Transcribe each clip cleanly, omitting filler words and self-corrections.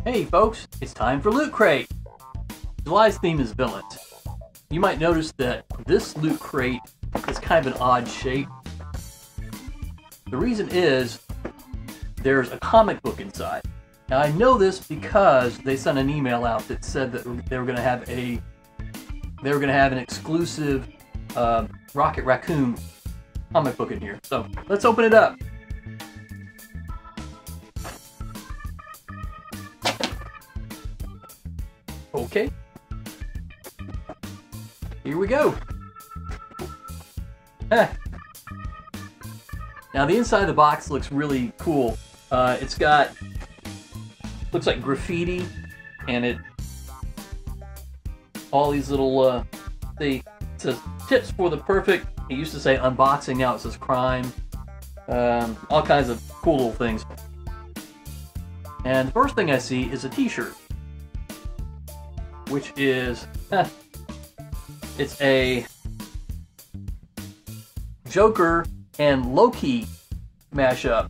Hey folks, it's time for Loot Crate! July's theme is villains. You might notice that this Loot Crate is kind of an odd shape. The reason is there's a comic book inside. Now I know this because they sent an email out that said that they were going to have an exclusive Rocket Raccoon comic book in here. So let's open it up. Okay. Here we go. Now the inside of the box looks really cool. It's got, looks like graffiti, and all these little, it says tips for the perfect, it used to say unboxing, now it says crime. All kinds of cool little things. And the first thing I see is a t-shirt, which is, it's a Joker and Loki mashup.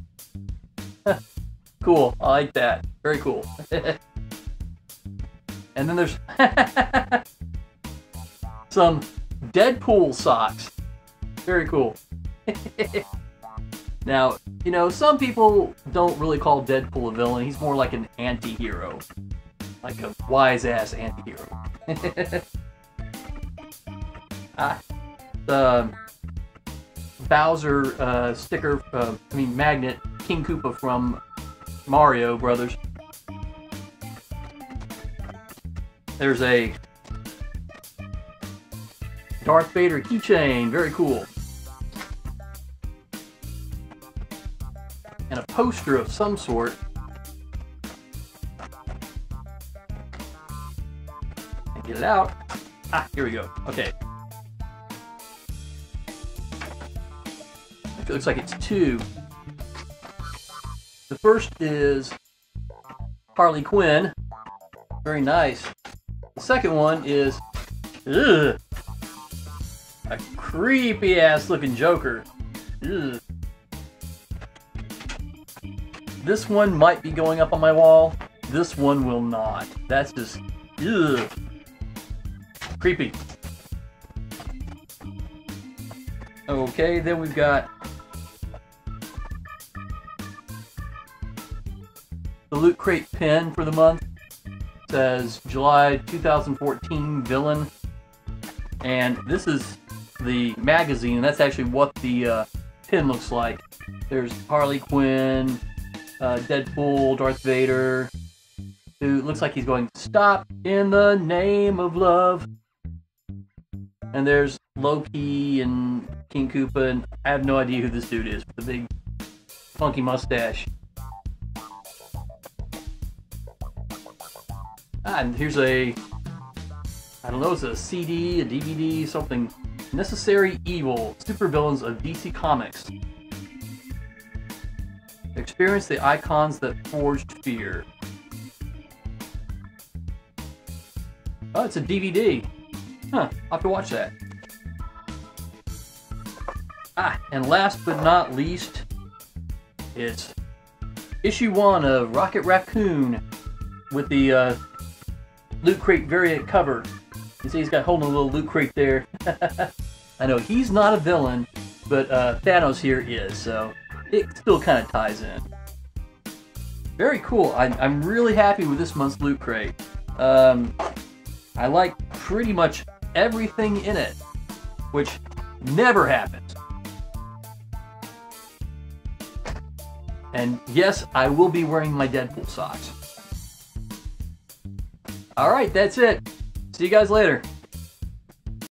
Cool, I like that. Very cool. And then there's some Deadpool socks. Very cool. Now, you know, some people don't really call Deadpool a villain. He's more like an anti-hero. Like a wise-ass anti-hero. The Bowser sticker, magnet, King Koopa from Mario Brothers. There's a Darth Vader keychain, very cool. And a poster of some sort. And get it out. Here we go. Okay. It looks like it's two. The first is Harley Quinn. Very nice. The second one is a creepy ass looking Joker. Ugh. This one might be going up on my wall. This one will not. That's just creepy. Okay, then we've got the Loot Crate pin for the month. It says July 2014 villain. And this is the magazine, and that's actually what the pin looks like. There's Harley Quinn, Deadpool, Darth Vader, who looks like he's going, "Stop in the name of love." And there's Loki and King Koopa, and I have no idea who this dude is with the big funky mustache. And here's a, I don't know, it's a CD, a DVD, something. Necessary Evil, Supervillains of DC Comics. Experience the icons that forged fear. Oh, it's a DVD. Huh, I'll have to watch that. And last but not least, it's issue 1 of Rocket Raccoon with the Loot Crate variant cover. You see he's got holding a little Loot Crate there. I know he's not a villain, but Thanos here is, so it still kind of ties in. Very cool. I'm really happy with this month's Loot Crate. I like pretty much everything in it, which never happens. And yes, I will be wearing my Deadpool socks. Alright, that's it. See you guys later.